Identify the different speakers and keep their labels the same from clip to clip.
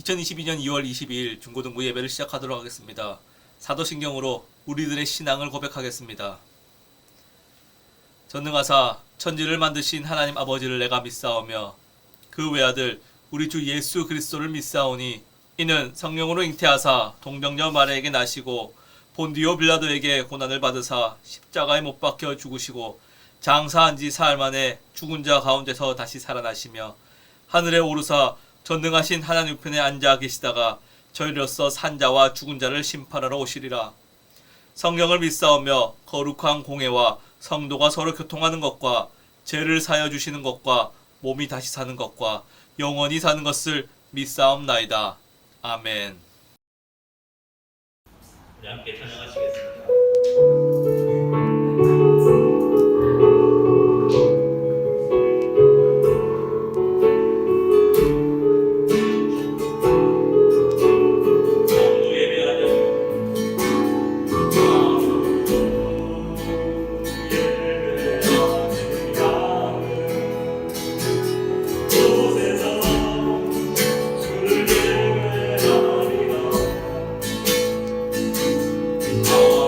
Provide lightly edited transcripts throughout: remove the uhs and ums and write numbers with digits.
Speaker 1: 2022년 2월 22일 중고등부 예배를 시작하도록 하겠습니다. 사도신경으로 우리들의 신앙을 고백하겠습니다. 전능하사 천지를 만드신 하나님 아버지를 내가 믿사오며 그 외아들 우리 주 예수 그리스도를 믿사오니 이는 성령으로 잉태하사 동정녀 마리아에게 나시고 본디오 빌라도에게 고난을 받으사 십자가에 못 박혀 죽으시고 장사한 지 사흘 만에 죽은 자 가운데서 다시 살아나시며 하늘에 오르사 전능하신 하나님 우편에 앉아 계시다가 저희로서 산자와 죽은 자를 심판하러 오시리라. 성령을 믿사오며 거룩한 공회와 성도가 서로 교통하는 것과 죄를 사여 주시는 것과 몸이 다시 사는 것과 영원히 사는 것을 믿사옵나이다. 아멘.
Speaker 2: 우리 함께 찬양하시겠습니다.
Speaker 3: Oh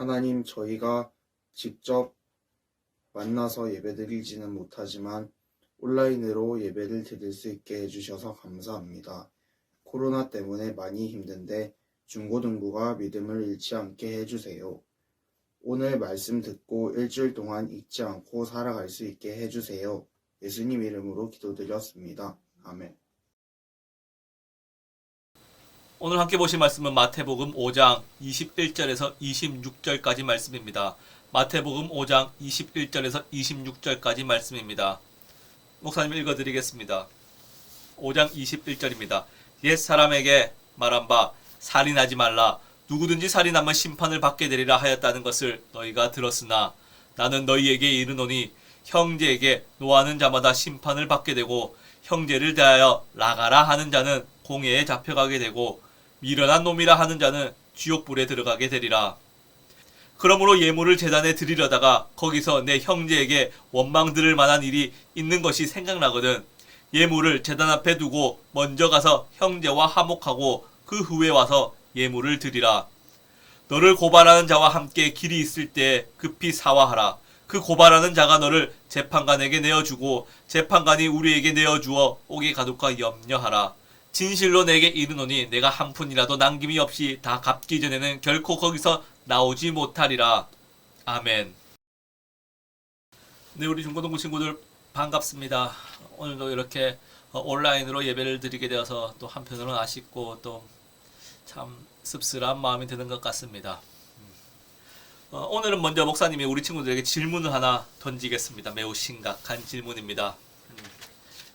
Speaker 3: 하나님, 저희가 직접 만나서 예배드리지는 못하지만 온라인으로 예배를 드릴 수 있게 해주셔서 감사합니다. 코로나 때문에 많이 힘든데 중고등부가 믿음을 잃지 않게 해주세요. 오늘 말씀 듣고 일주일 동안 잊지 않고 살아갈 수 있게 해주세요. 예수님 이름으로 기도드렸습니다. 아멘.
Speaker 1: 오늘 함께 보실 말씀은 마태복음 5장 21절에서 26절까지 말씀입니다. 마태복음 5장 21절에서 26절까지 말씀입니다. 목사님 읽어드리겠습니다. 5장 21절입니다. 옛 사람에게 말한 바 살인하지 말라. 누구든지 살인하면 심판을 받게 되리라 하였다는 것을 너희가 들었으나 나는 너희에게 이르노니 형제에게 노하는 자마다 심판을 받게 되고 형제를 대하여 나가라 하는 자는 공회에 잡혀가게 되고 미련한 놈이라 하는 자는 지옥불에 들어가게 되리라. 그러므로 예물을 제단에 드리려다가 거기서 내 형제에게 원망 들을 만한 일이 있는 것이 생각나거든 예물을 제단 앞에 두고 먼저 가서 형제와 화목하고 그 후에 와서 예물을 드리라. 너를 고발하는 자와 함께 길이 있을 때 급히 사화하라. 그 고발하는 자가 너를 재판관에게 내어주고 재판관이 우리에게 내어주어 옥에 가둘까 염려하라. 진실로 내게 이르노니 내가 한 푼이라도 남김이 없이 다 갚기 전에는 결코 거기서 나오지 못하리라. 아멘. 네, 우리 중고등부 친구들 반갑습니다. 오늘도 이렇게 온라인으로 예배를 드리게 되어서 또 한편으로는 아쉽고 또 참 씁쓸한 마음이 드는 것 같습니다. 오늘은 먼저 목사님이 우리 친구들에게 질문을 하나 던지겠습니다. 매우 심각한 질문입니다.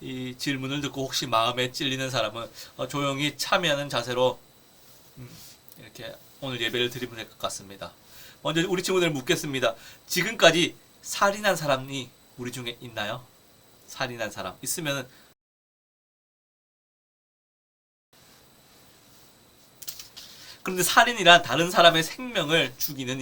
Speaker 1: 이 질문을 듣고 혹시 마음에 찔리는 사람은 조용히 참여하는 자세로 이렇게 오늘 예배를 드리면 될 것 같습니다. 먼저 우리 친구들 묻겠습니다. 지금까지 살인한 사람이 우리 중에 있나요? 살인한 사람 있으면은 그런데 살인이란 다른 사람의 생명을 죽이는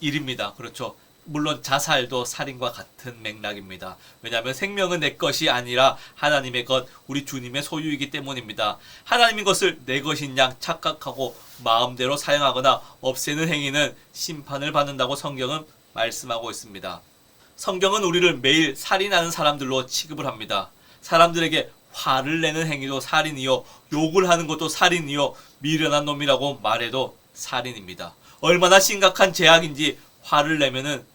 Speaker 1: 일입니다. 그렇죠. 물론 자살도 살인과 같은 맥락입니다. 왜냐하면 생명은 내 것이 아니라 하나님의 것, 우리 주님의 소유이기 때문입니다. 하나님의 것을 내 것인 양 착각하고 마음대로 사용하거나 없애는 행위는 심판을 받는다고 성경은 말씀하고 있습니다. 성경은 우리를 매일 살인하는 사람들로 취급을 합니다. 사람들에게 화를 내는 행위도 살인이요, 욕을 하는 것도 살인이요, 미련한 놈이라고 말해도 살인입니다. 얼마나 심각한 죄악인지 화를 내면은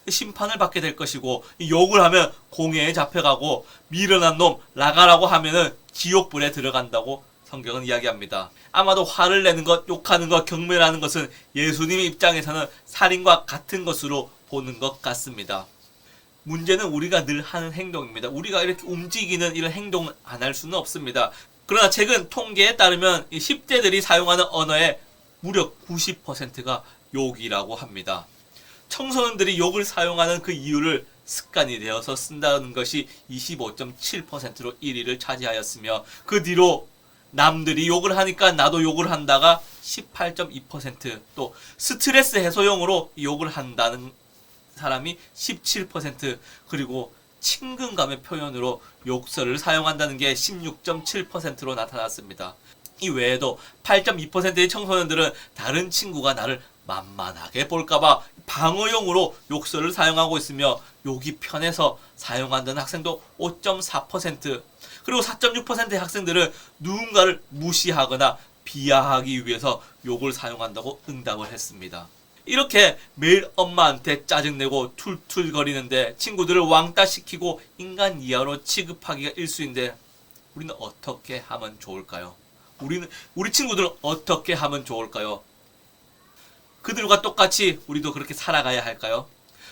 Speaker 1: 심판을 받게 될 것이고 욕을 하면 공회에 잡혀가고 미련한 놈 나가라고 하면은 지옥불에 들어간다고 성경은 이야기합니다. 아마도 화를 내는 것, 욕하는 것, 경멸하는 것은 예수님의 입장에서는 살인과 같은 것으로 보는 것 같습니다. 문제는 우리가 늘 하는 행동입니다. 우리가 이렇게 움직이는 이런 행동을 안 할 수는 없습니다. 그러나 최근 통계에 따르면 10대들이 사용하는 언어의 무려 90%가 욕이라고 합니다. 청소년들이 욕을 사용하는 그 이유를 습관이 되어서 쓴다는 것이 25.7%로 1위를 차지하였으며 그 뒤로 남들이 욕을 하니까 나도 욕을 한다가 18.2%, 또 스트레스 해소용으로 욕을 한다는 사람이 17%, 그리고 친근감의 표현으로 욕설을 사용한다는 게 16.7%로 나타났습니다. 이 외에도 8.2%의 청소년들은 다른 친구가 나를 만만하게 볼까봐 방어용으로 욕설을 사용하고 있으며 욕이 편해서 사용한다는 학생도 5.4%, 그리고 4.6%의 학생들은 누군가를 무시하거나 비하하기 위해서 욕을 사용한다고 응답을 했습니다. 이렇게 매일 엄마한테 짜증내고 툴툴거리는데 친구들을 왕따시키고 인간 이하로 취급하기가 일수인데 우리는 어떻게 하면 좋을까요? 우리 친구들은 어떻게 하면 좋을까요? 그들과 똑같이 우리도 그렇게 살아가야 할까요?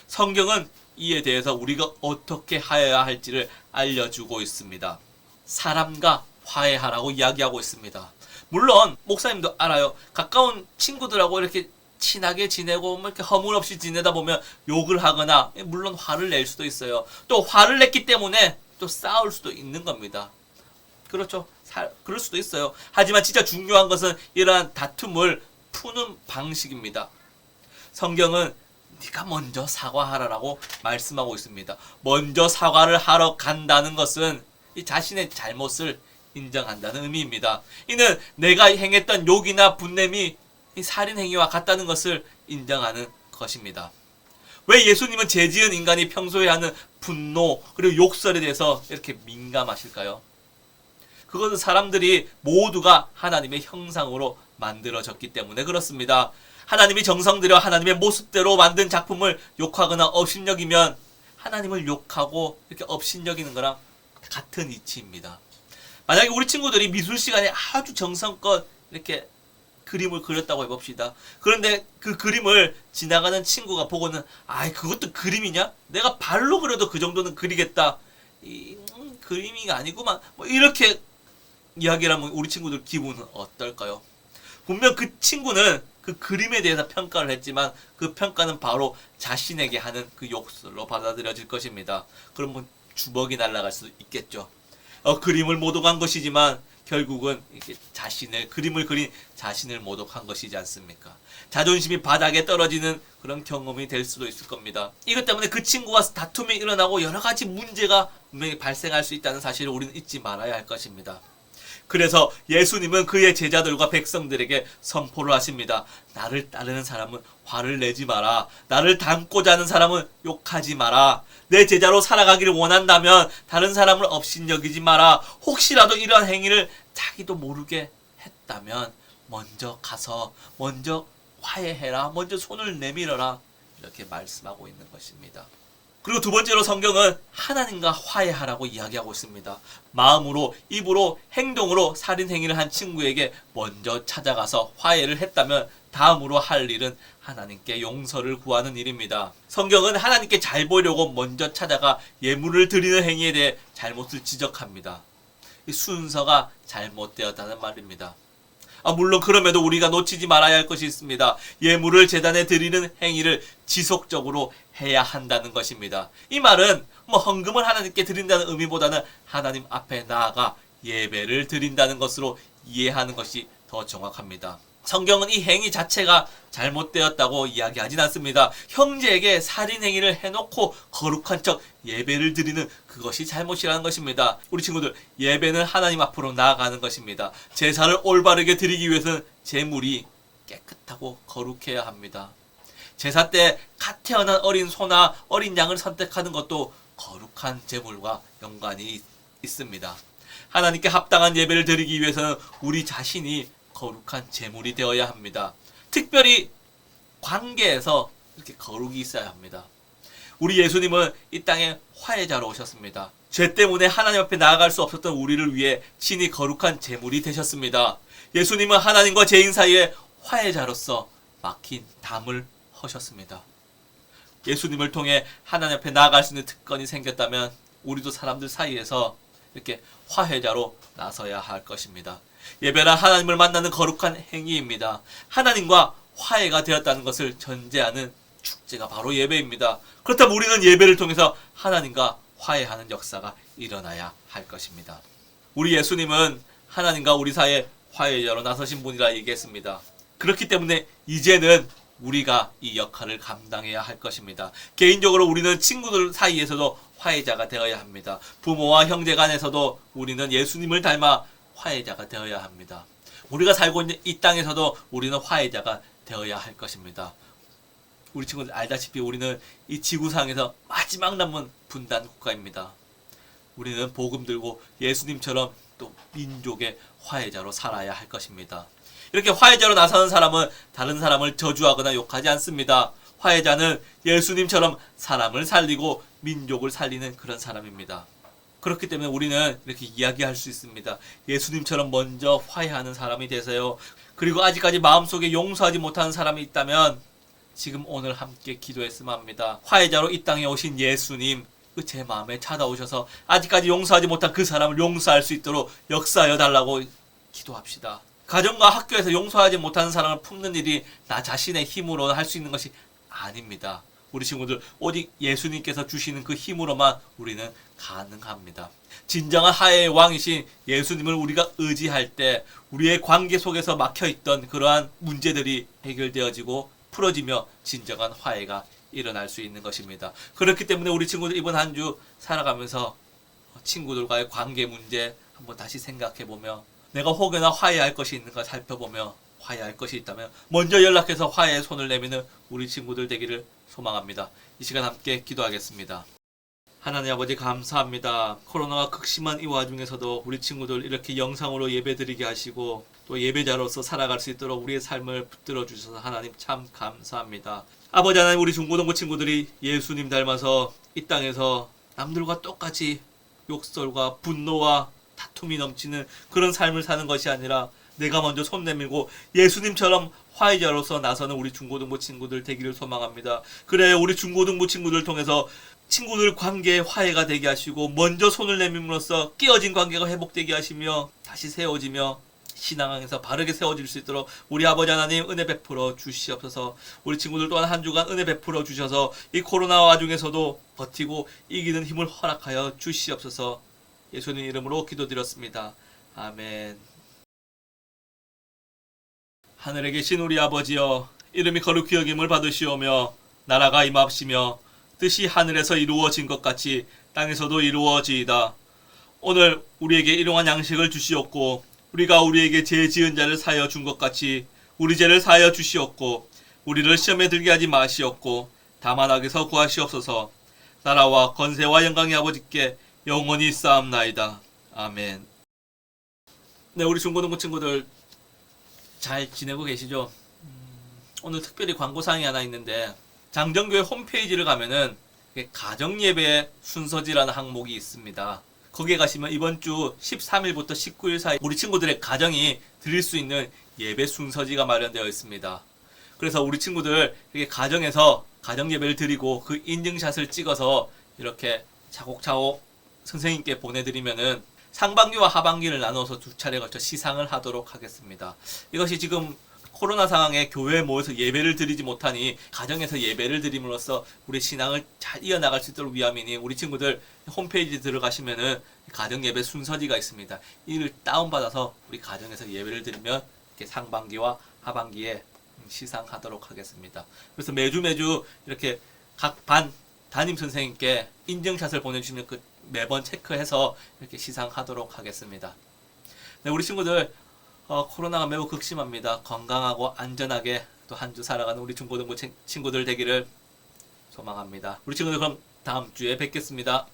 Speaker 1: 성경은 이에 대해서 우리가 어떻게 하여야 할지를 알려주고 있습니다. 사람과 화해하라고 이야기하고 있습니다. 물론 목사님도 알아요. 가까운 친구들하고 이렇게 친하게 지내고 이렇게 허물없이 지내다 보면 욕을 하거나 물론 화를 낼 수도 있어요. 또 화를 냈기 때문에 또 싸울 수도 있는 겁니다. 그렇죠. 그럴 수도 있어요. 하지만 진짜 중요한 것은 이러한 다툼을 푸는 방식입니다. 성경은 네가 먼저 사과하라라고 말씀하고 있습니다. 먼저 사과를 하러 간다는 것은 이 자신의 잘못을 인정한다는 의미입니다. 이는 내가 행했던 욕이나 분냄이 이 살인 행위와 같다는 것을 인정하는 것입니다. 왜 예수님은 죄 지은 인간이 평소에 하는 분노 그리고 욕설에 대해서 이렇게 민감하실까요? 그것은 사람들이 모두가 하나님의 형상으로 만들어졌기 때문에 그렇습니다. 하나님이 정성 들여 하나님의 모습대로 만든 작품을 욕하거나 업신여기면 하나님을 욕하고 이렇게 업신여기는 거랑 같은 이치입니다. 만약에 우리 친구들이 미술 시간에 아주 정성껏 이렇게 그림을 그렸다고 해봅시다. 그런데 그 그림을 지나가는 친구가 보고는 아이 그것도 그림이냐? 내가 발로 그려도 그 정도는 그리겠다. 그림이 아니구만. 뭐 이렇게 이야기를 하면 우리 친구들 기분은 어떨까요? 분명 그 친구는 그 그림에 대해서 평가를 했지만 그 평가는 바로 자신에게 하는 그 욕설로 받아들여질 것입니다. 그러면 주먹이 날아갈 수 있겠죠. 그림을 모독한 것이지만 결국은 이렇게 그림을 그린 자신을 모독한 것이지 않습니까? 자존심이 바닥에 떨어지는 그런 경험이 될 수도 있을 겁니다. 이것 때문에 그 친구와 다툼이 일어나고 여러 가지 문제가 분명히 발생할 수 있다는 사실을 우리는 잊지 말아야 할 것입니다. 그래서 예수님은 그의 제자들과 백성들에게 선포를 하십니다. 나를 따르는 사람은 화를 내지 마라. 나를 닮고자 하는 사람은 욕하지 마라. 내 제자로 살아가기를 원한다면 다른 사람을 업신여기지 마라. 혹시라도 이러한 행위를 자기도 모르게 했다면 먼저 가서 먼저 화해해라. 먼저 손을 내밀어라. 이렇게 말씀하고 있는 것입니다. 그리고 두 번째로 성경은 하나님과 화해하라고 이야기하고 있습니다. 마음으로, 입으로, 행동으로 살인 행위를 한 친구에게 먼저 찾아가서 화해를 했다면 다음으로 할 일은 하나님께 용서를 구하는 일입니다. 성경은 하나님께 잘 보이려고 먼저 찾아가 예물을 드리는 행위에 대해 잘못을 지적합니다. 이 순서가 잘못되었다는 말입니다. 물론 그럼에도 우리가 놓치지 말아야 할 것이 있습니다. 예물을 제단에 드리는 행위를 지속적으로 해야 한다는 것입니다. 이 말은 헌금을 하나님께 드린다는 의미보다는 하나님 앞에 나아가 예배를 드린다는 것으로 이해하는 것이 더 정확합니다. 성경은 이 행위 자체가 잘못되었다고 이야기하진 않습니다. 형제에게 살인 행위를 해놓고 거룩한 척 예배를 드리는 그것이 잘못이라는 것입니다. 우리 친구들, 예배는 하나님 앞으로 나아가는 것입니다. 제사를 올바르게 드리기 위해서는 제물이 깨끗하고 거룩해야 합니다. 제사 때 갓 태어난 어린 소나 어린 양을 선택하는 것도 거룩한 제물과 연관이 있습니다. 하나님께 합당한 예배를 드리기 위해서는 우리 자신이 거룩한 제물이 되어야 합니다. 특별히 관계에서 이렇게 거룩이 있어야 합니다. 우리 예수님은 이 땅에 화해자로 오셨습니다. 죄 때문에 하나님 앞에 나아갈 수 없었던 우리를 위해 친히 거룩한 제물이 되셨습니다. 예수님은 하나님과 죄인 사이에 화해자로서 막힌 담을 허셨습니다. 예수님을 통해 하나님 앞에 나아갈 수 있는 특권이 생겼다면 우리도 사람들 사이에서 이렇게 화해자로 나서야 할 것입니다. 예배란 하나님을 만나는 거룩한 행위입니다. 하나님과 화해가 되었다는 것을 전제하는 축제가 바로 예배입니다. 그렇다면 우리는 예배를 통해서 하나님과 화해하는 역사가 일어나야 할 것입니다. 우리 예수님은 하나님과 우리 사이에 화해자로 나서신 분이라 얘기했습니다. 그렇기 때문에 이제는 우리가 이 역할을 감당해야 할 것입니다. 개인적으로 우리는 친구들 사이에서도 화해자가 되어야 합니다. 부모와 형제 간에서도 우리는 예수님을 닮아 화해자가 되어야 합니다. 우리가 살고 있는 이 땅에서도 우리는 화해자가 되어야 할 것입니다. 우리 친구들 알다시피 우리는 이 지구상에서 마지막 남은 분단 국가입니다. 우리는 복음 들고 예수님처럼 또 민족의 화해자로 살아야 할 것입니다. 이렇게 화해자로 나서는 사람은 다른 사람을 저주하거나 욕하지 않습니다. 화해자는 예수님처럼 사람을 살리고 민족을 살리는 그런 사람입니다. 그렇기 때문에 우리는 이렇게 이야기할 수 있습니다. 예수님처럼 먼저 화해하는 사람이 되세요. 그리고 아직까지 마음속에 용서하지 못하는 사람이 있다면 지금 오늘 함께 기도했으면 합니다. 화해자로 이 땅에 오신 예수님, 그 제 마음에 찾아오셔서 아직까지 용서하지 못한 그 사람을 용서할 수 있도록 역사하여 달라고 기도합시다. 가정과 학교에서 용서하지 못하는 사람을 품는 일이 나 자신의 힘으로 할 수 있는 것이 아닙니다. 우리 친구들, 오직 예수님께서 주시는 그 힘으로만 우리는 가능합니다. 진정한 화해의 왕이신 예수님을 우리가 의지할 때 우리의 관계 속에서 막혀있던 그러한 문제들이 해결되어지고 풀어지며 진정한 화해가 일어날 수 있는 것입니다. 그렇기 때문에 우리 친구들 이번 한 주 살아가면서 친구들과의 관계 문제 한번 다시 생각해보며 내가 혹여나 화해할 것이 있는가 살펴보며 화해할 것이 있다면 먼저 연락해서 화해의 손을 내미는 우리 친구들 되기를 소망합니다. 이 시간 함께 기도하겠습니다. 하나님 아버지 감사합니다. 코로나가 극심한 이 와중에서도 우리 친구들 이렇게 영상으로 예배드리게 하시고 또 예배자로서 살아갈 수 있도록 우리의 삶을 붙들어 주셔서 하나님 참 감사합니다. 아버지 하나님, 우리 중고등부 친구들이 예수님 닮아서 이 땅에서 남들과 똑같이 욕설과 분노와 다툼이 넘치는 그런 삶을 사는 것이 아니라 내가 먼저 손 내밀고 예수님처럼 화해자로서 나서는 우리 중고등부 친구들 되기를 소망합니다. 그래, 우리 중고등부 친구들 통해서 친구들 관계에 화해가 되게 하시고 먼저 손을 내밈으로써 깨어진 관계가 회복되게 하시며 다시 세워지며 신앙에서 바르게 세워질 수 있도록 우리 아버지 하나님 은혜 베풀어 주시옵소서. 우리 친구들 또한 한 주간 은혜 베풀어 주셔서 이 코로나 와중에서도 버티고 이기는 힘을 허락하여 주시옵소서. 예수님 이름으로 기도드렸습니다. 아멘. 하늘에 계신 우리 아버지여, 이름이 거룩히 여김을 받으시오며 나라가 임합시며 뜻이 하늘에서 이루어진 것 같이 땅에서도 이루어지이다. 오늘 우리에게 일용할 양식을 주시옵고 우리가 우리에게 죄 지은 자를 사하여 준 것 같이 우리 죄를 사하여 주시옵고 우리를 시험에 들게 하지 마시옵고 다만 악에서 구하시옵소서. 나라와 권세와 영광의 아버지께 영원히 쌓옵나이다. 아멘. 네, 우리 중고등부 친구들 잘 지내고 계시죠? 오늘 특별히 광고사항이 하나 있는데 장정교회 홈페이지를 가면은 가정예배 순서지라는 항목이 있습니다. 거기에 가시면 이번 주 13일부터 19일 사이 우리 친구들의 가정이 드릴 수 있는 예배 순서지가 마련되어 있습니다. 그래서 우리 친구들 이렇게 가정에서 가정예배를 드리고 그 인증샷을 찍어서 이렇게 차곡차곡 선생님께 보내드리면은 상반기와 하반기를 나눠서 두 차례 걸쳐 시상을 하도록 하겠습니다. 이것이 지금 코로나 상황에 교회에 모여서 예배를 드리지 못하니 가정에서 예배를 드림으로써 우리 신앙을 잘 이어나갈 수 있도록 위함이니 우리 친구들 홈페이지 들어가시면은 가정 예배 순서지가 있습니다. 이를 다운받아서 우리 가정에서 예배를 드리면 이렇게 상반기와 하반기에 시상하도록 하겠습니다. 그래서 매주 이렇게 각 반 담임 선생님께 인증샷을 보내주시면 그 매번 체크해서 이렇게 시상하도록 하겠습니다. 네, 우리 친구들 코로나가 매우 극심합니다. 건강하고 안전하게 또 한 주 살아가는 우리 중고등부 친구들 되기를 소망합니다. 우리 친구들 그럼 다음 주에 뵙겠습니다.